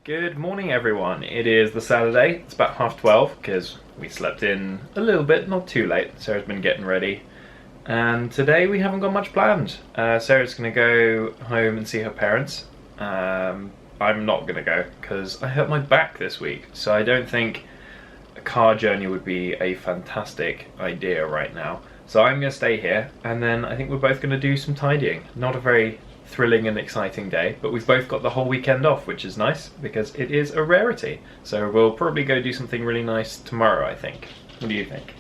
Good morning everyone. It is the Saturday, it's about 12:30 because we slept in a little bit, not too late. Sarah's been getting ready and today we haven't got much planned. Sarah's going to go home and see her parents. I'm not going to go because I hurt my back this week, so I don't think a car journey would be a fantastic idea right now. So I'm going to stay here and then I think we're both going to do some tidying. Not a very thrilling and exciting day, but we've both got the whole weekend off, which is nice because it is a rarity. So we'll probably go do something really nice tomorrow, I think. What do you think?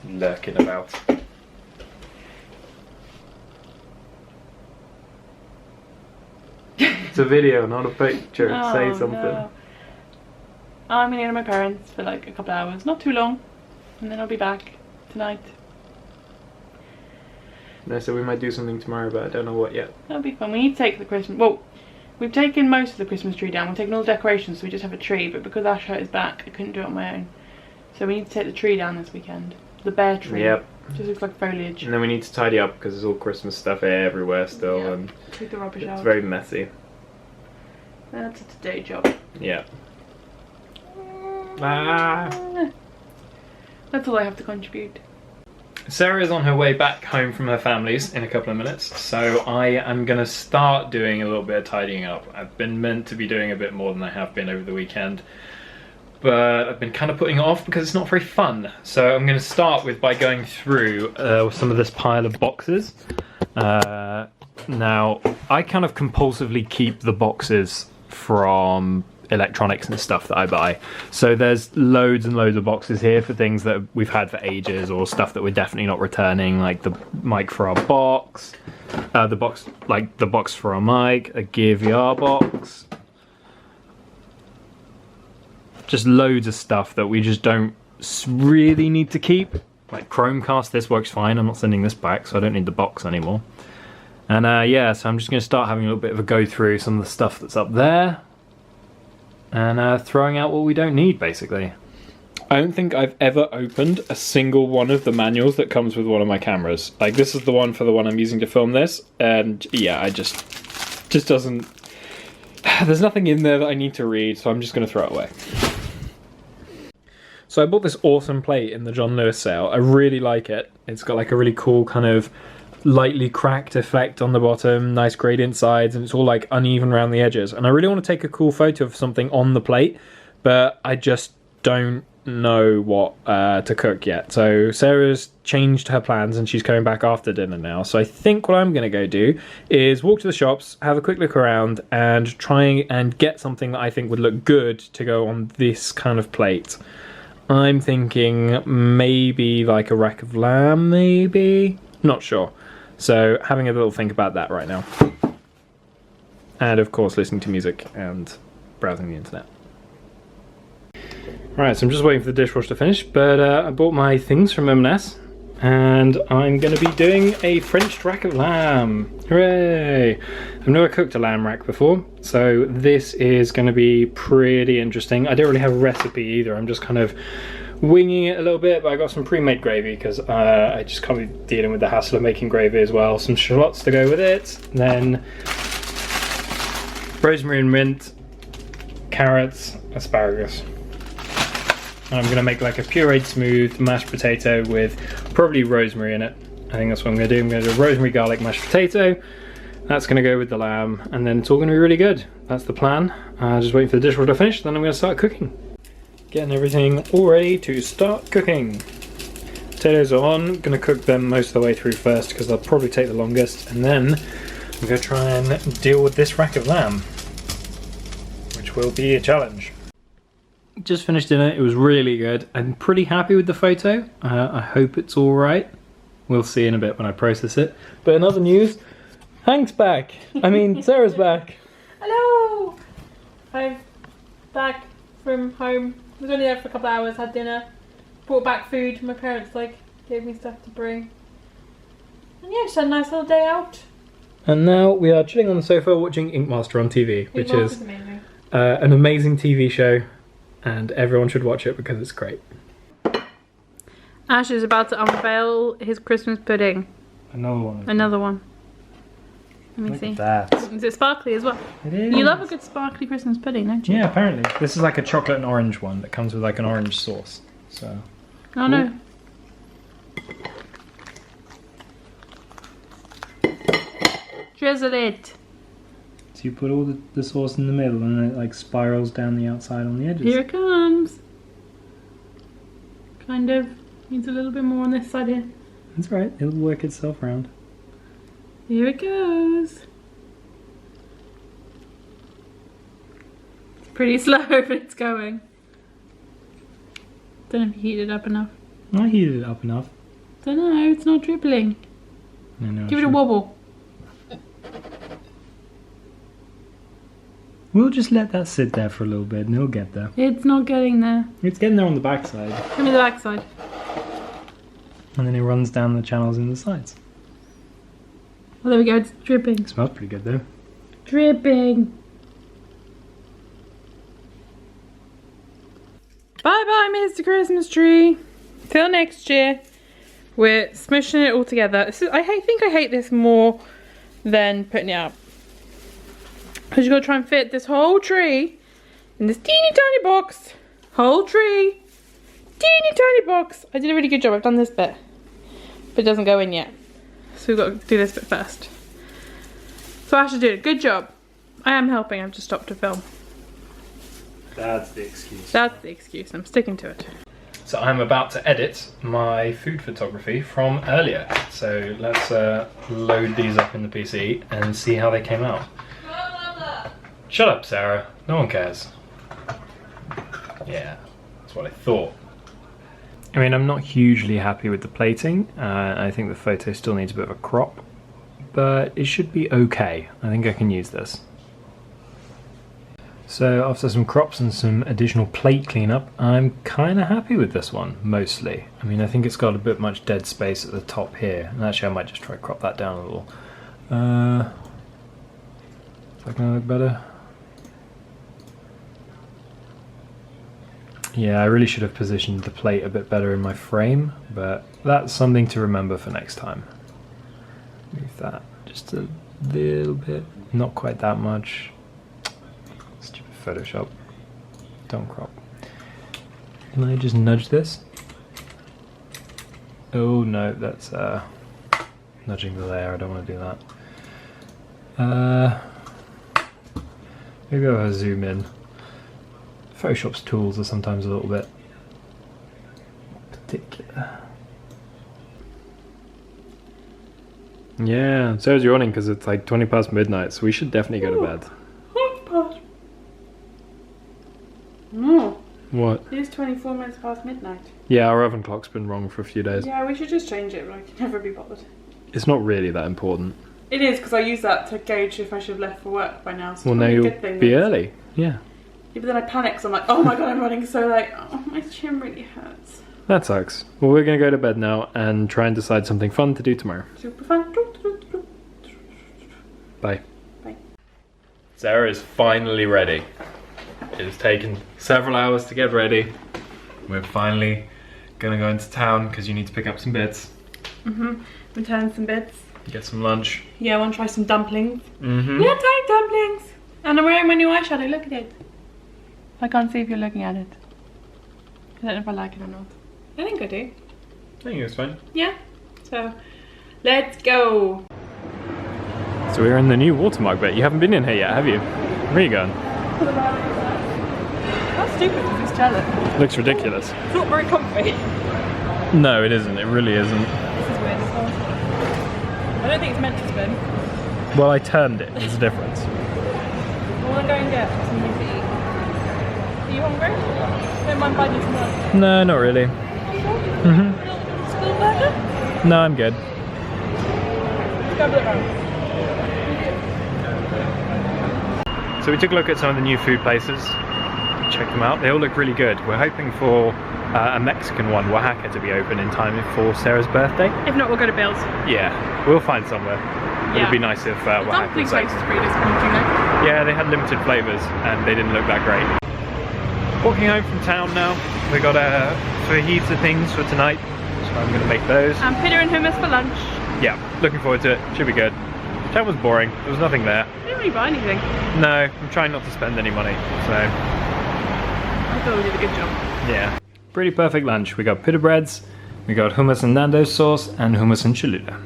Lurking about. It's a video, not a picture. Oh, say something. No. I'm going to go to my parents for like a couple of hours, not too long, and then I'll be back tonight. No, so we might do something tomorrow, but I don't know what yet. That'll be fun. We need to take the Christmas... Well, we've taken most of the Christmas tree down. We've taken all the decorations, so we just have a tree. But because Ash hurt his back, I couldn't do it on my own. So we need to take the tree down this weekend. The bare tree. Yep. Just looks like foliage. And then we need to tidy up because there's all Christmas stuff everywhere still, Yeah. and Take the rubbish out. it's very messy. That's a today job. Yeah. Ah. That's all I have to contribute. Sarah is on her way back home from her family's in a couple of minutes, so I am going to start doing a little bit of tidying up. I've been meant to be doing a bit more than I have been over the weekend, but I've been kind of putting it off because it's not very fun. So I'm going to start by going through some of this pile of boxes. Now, I kind of compulsively keep the boxes from electronics and stuff that I buy. So there's loads and loads of boxes here for things that we've had for ages or stuff that we're definitely not returning, like the mic for our box, the box for our mic, a Gear VR box. Just loads of stuff that we just don't really need to keep. Like Chromecast, this works fine. I'm not sending this back, so I don't need the box anymore. And yeah, so I'm just going to start having a little bit of a go through some of the stuff that's up there. And throwing out what we don't need, basically. I don't think I've ever opened a single one of the manuals that comes with one of my cameras. Like, this is the one for the one I'm using to film this, and yeah, I just doesn't... There's nothing in there that I need to read, so I'm just going to throw it away. So I bought this awesome plate in the John Lewis sale. I really like it. It's got like a really cool kind of lightly cracked effect on the bottom, nice gradient sides, and it's all like uneven around the edges. And I really want to take a cool photo of something on the plate, but I just don't know what to cook yet. So Sarah's changed her plans and she's coming back after dinner now. So I think what I'm going to go do is walk to the shops, have a quick look around, and try and get something that I think would look good to go on this kind of plate. I'm thinking maybe like a rack of lamb, maybe? Not sure. So having a little think about that right now. And of course listening to music and browsing the internet. Right, so I'm just waiting for the dishwasher to finish, but I bought my things from M&S and I'm going to be doing a French rack of lamb. Hooray! I've never cooked a lamb rack before, so this is going to be pretty interesting. I don't really have a recipe either, I'm just kind of winging it a little bit, but I got some pre-made gravy because I just can't be dealing with the hassle of making gravy as well. Some shallots to go with it, then rosemary and mint, carrots, asparagus. I'm going to make like a pureed smooth mashed potato with probably rosemary in it. I think that's what I'm going to do. I'm going to do a rosemary garlic mashed potato. That's going to go with the lamb, and then it's all going to be really good. That's the plan. Just waiting for the dishwasher to finish, then I'm going to start cooking. Getting everything all ready to start cooking. Potatoes are on. I'm going to cook them most of the way through first because they'll probably take the longest, and then I'm going to try and deal with this rack of lamb, which will be a challenge. Just finished dinner. It was really good. I'm pretty happy with the photo. I hope it's all right. We'll see in a bit when I process it. But in other news, Hank's back. I mean, Sarah's back. Hello! I'm back from home. I was only there for a couple of hours, had dinner, brought back food. My parents gave me stuff to bring. And yeah, just had a nice little day out. And now we are chilling on the sofa watching Ink Master on TV, which is amazing. An amazing TV show, and everyone should watch it because it's great. Ash is about to unveil his Christmas pudding. Another one. Another one. Let me Look see. at that. Is it sparkly as well? It is. You love a good sparkly Christmas pudding, don't you? Yeah, apparently. This is like a chocolate and orange one that comes with like an orange sauce. So. Oh no. Drizzle it. So you put all the sauce in the middle and then it like spirals down the outside on the edges. Here it comes. Kind of. Needs a little bit more on this side here. That's right, it'll work itself around. Here it goes. It's pretty slow, but it's going. Don't know if you heated it up enough. I heated it up enough. Don't know, it's not dribbling. No, Give it a wobble. We'll just let that sit there for a little bit and it'll get there. It's not getting there. It's getting there on the backside. Give me the back side. And then it runs down the channels in the sides. Oh, there we go, it's dripping. It smells pretty good though. Dripping. Bye bye, Mr. Christmas Tree. Till next year. We're smushing it all together. I think I hate this more than putting it up. Because you've got to try and fit this whole tree in this teeny tiny box. Whole tree. Teeny tiny box. I did a really good job. I've done this bit. But it doesn't go in yet. So we've got to do this bit first. So Ash did it. Good job. I am helping. I've just stopped to film. That's the excuse. That's the excuse. I'm sticking to it. So I'm about to edit my food photography from earlier. So let's load these up in the PC and see how they came out. Shut up, Sarah. No one cares. Yeah, that's what I thought. I mean, I'm not hugely happy with the plating. I think the photo still needs a bit of a crop, but it should be okay. I think I can use this. So after some crops and some additional plate cleanup, I'm kind of happy with this one, mostly. I mean, I think it's got a bit much dead space at the top here. And actually, I might just try to crop that down a little. Is that going to look better? Yeah, I really should have positioned the plate a bit better in my frame, but that's something to remember for next time. Move that just a little bit, not quite that much. Stupid Photoshop. Don't crop. Can I just nudge this? Oh no, that's nudging the layer. I don't want to do that. Maybe I'll zoom in. Photoshop's tools are sometimes a little bit particular. Yeah, so is yawning because it's like 20 past midnight, so we should definitely go to bed. No. What? It is 24 minutes past midnight. Yeah, our oven clock's been wrong for a few days. Yeah, we should just change it, but I can never be bothered. It's not really that important. It is, because I use that to gauge if I should have left for work by now. So Well, now you'll be early. Yeah. Yeah, but then I panic because I'm like, oh my god, I'm running so late. Oh, my chin really hurts. That sucks. Well, we're going to go to bed now and try and decide something fun to do tomorrow. Super fun. Bye. Bye. Sarah is finally ready. It has taken several hours to get ready. We're finally going to go into town because you need to pick up some bits. Return some bits. Get some lunch. Yeah, I want to try some dumplings. Yeah, Thai dumplings. And I'm wearing my new eyeshadow. Look at it. I can't see if you're looking at it. I don't know if I like it or not. I think I do. I think it's fine. Yeah. So, let's go. So we're in the new Watermark bit. You haven't been in here yet, have you? Where are you going? How stupid is this chair? Looks ridiculous. It's not very comfy. No, it isn't. It really isn't. This is weird. I don't think it's meant to spin. Well, I turned it. There's a difference. I want to go and get something to eat. Are you hungry? Don't mind buying you some lunch. No, not really. School burger? No, I'm good. Let's go have a look around. So we took a look at some of the new food places. Check them out. They all look really good. We're hoping for a Mexican one, Oaxaca, to be open in time for Sarah's birthday. If not, we'll go to Bill's. Yeah, we'll find somewhere. It would be nice if Oaxaca Dumpling was place open. is pretty disappointing though. Yeah, they had limited flavours and they didn't look that great. Walking home from town now. We got fajita things for tonight, so I'm going to make those. And pita and hummus for lunch. Yeah, looking forward to it. Should be good. Town was boring. There was nothing there. I didn't really buy anything. No, I'm trying not to spend any money, so I thought we did a good job. yeah. Pretty perfect lunch. We got pita breads, we got hummus and Nando's sauce, and hummus and Cholula.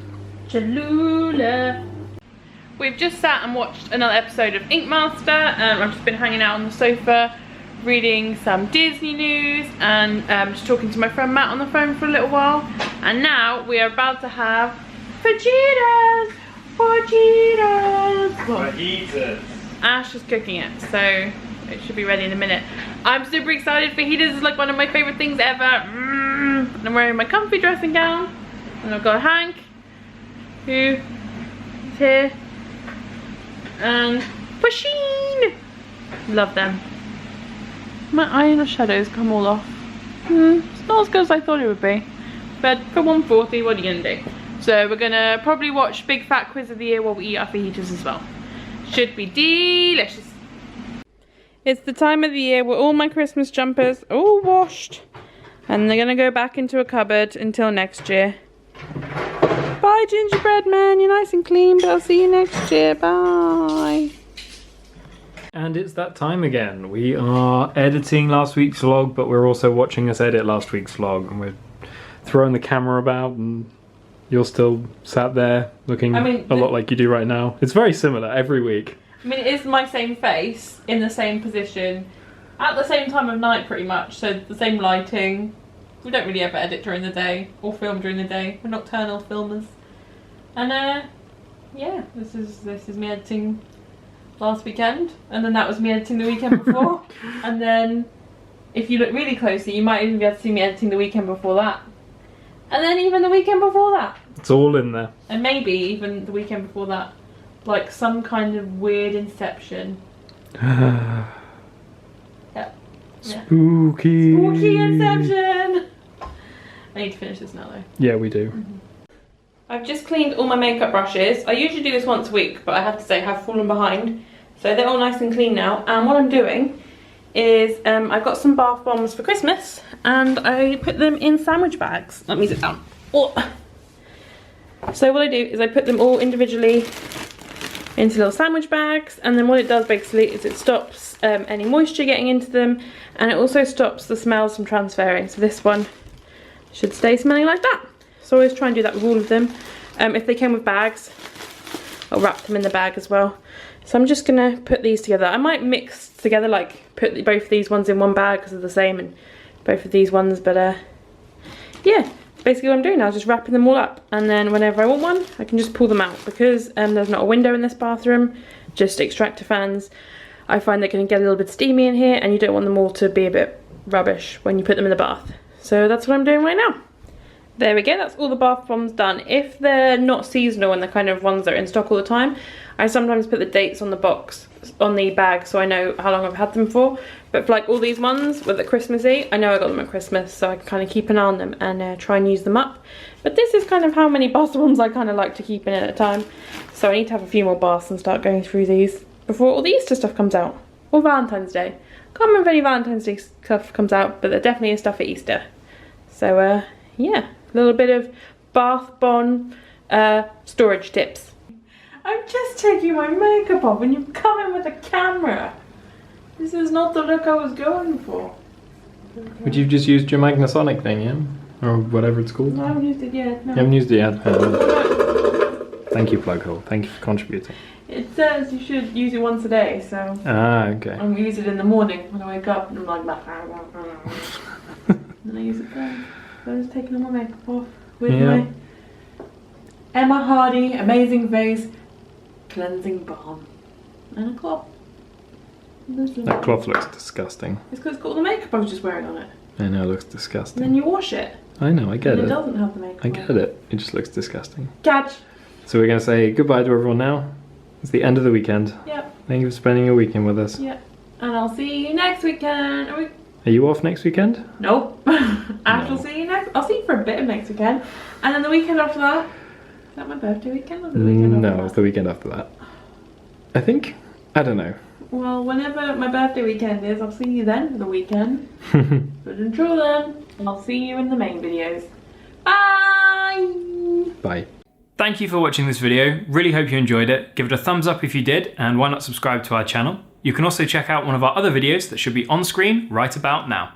Cholula. We've just sat and watched another episode of Ink Master. I've just been hanging out on the sofa, reading some Disney news, and just talking to my friend Matt on the phone for a little while. And now we are about to have fajitas. Fajitas. Ash is cooking it, so it should be ready in a minute. I'm super excited. Fajitas is like one of my favorite things ever. And I'm wearing my comfy dressing gown. And I've got Hank, who is here. And Pusheen. Love them. My eyeshadows come all off. It's not as good as I thought it would be. But for 140, what are you gonna do? So we're gonna probably watch Big Fat Quiz of the Year while we eat our fajitas as well. Should be delicious. It's the time of the year where all my Christmas jumpers are all washed. And they're gonna go back into a cupboard until next year. Bye, gingerbread man, you're nice and clean, but I'll see you next year. Bye. And it's that time again. We are editing last week's vlog, but we're also watching us edit last week's vlog. And we're throwing the camera about, and you're still sat there looking a lot like you do right now. It's very similar every week. I mean, it is my same face in the same position at the same time of night pretty much, so the same lighting. We don't really ever edit during the day or film during the day. We're nocturnal filmers. And yeah, this is me editing last weekend, and then that was me editing the weekend before. And then if you look really closely, you might even be able to see me editing the weekend before that. And then even the weekend before that. It's all in there. And maybe even the weekend before that. Like some kind of weird inception. Yep. Spooky. Spooky inception! I need to finish this now though. Yeah, we do. I've just cleaned all my makeup brushes. I usually do this once a week, but I have to say I have fallen behind. So they're all nice and clean now. And what I'm doing is I've got some bath bombs for Christmas, and I put them in sandwich bags. Let me sit down. Oh. So what I do is I put them all individually into little sandwich bags, and then what it does basically is it stops any moisture getting into them, and it also stops the smells from transferring. So this one should stay smelling like that. So I always try and do that with all of them. If they came with bags, I'll wrap them in the bag as well. So I'm just gonna put these together. I might mix together, like put both of these ones in one bag because they're the same, and both of these ones, but yeah, basically what I'm doing now is just wrapping them all up, and then whenever I want one I can just pull them out. Because there's not a window in this bathroom, just extractor fans, I find they can get a little bit steamy in here, and you don't want them all to be a bit rubbish when you put them in the bath. So that's what I'm doing right now. There we go, that's all the bath bombs done. If they're not seasonal and they're kind of ones that are in stock all the time, I sometimes put the dates on the box, on the bag, so I know how long I've had them for. But for like all these ones with the Christmassy, I know I got them at Christmas, so I can kind of keep an eye on them and try and use them up. But this is kind of how many bath bombs I kind of like to keep in at a time. So I need to have a few more baths and start going through these before all the Easter stuff comes out. Or Valentine's Day. Can't remember if any Valentine's Day stuff comes out, but there definitely is stuff at Easter. So yeah, a little bit of bath bomb storage tips. I'm just taking my makeup off and you come in with a camera. This is not the look I was going for. But you've just used your Magnasonic thing, yeah? Or whatever it's called? No, I haven't used it yet. No. You haven't used it yet? Thank you, Plughole. Thank you for contributing. It says you should use it once a day, so... Ah, okay. I'm going to use it in the morning when I wake up and I'm like... and I use it then. So I'm just taking all my makeup off with my Emma Hardy Amazing Face Cleansing Balm and a cloth. That cloth looks disgusting. It's because it's got all the makeup I was just wearing on it. I know, it looks And disgusting. then you wash it. I know, I get and it. it doesn't have the makeup I on get it. It just looks disgusting. Catch! So we're going to say goodbye to everyone now. It's the end of the weekend. Yep. Thank you for spending your weekend with us. Yep. And I'll see you next weekend. Are you off next weekend? Nope. Ash will see you next. I'll see you for a bit of next weekend. And then the weekend after that. Is that my birthday weekend or the weekend after that? No, it's the weekend after that. I think. I don't know. Well, whenever my birthday weekend is, I'll see you then for the weekend. But until then, I'll see you in the main videos. Bye! Bye. Thank you for watching this video. Really hope you enjoyed it. Give it a thumbs up if you did, and why not subscribe to our channel? You can also check out one of our other videos that should be on screen right about now.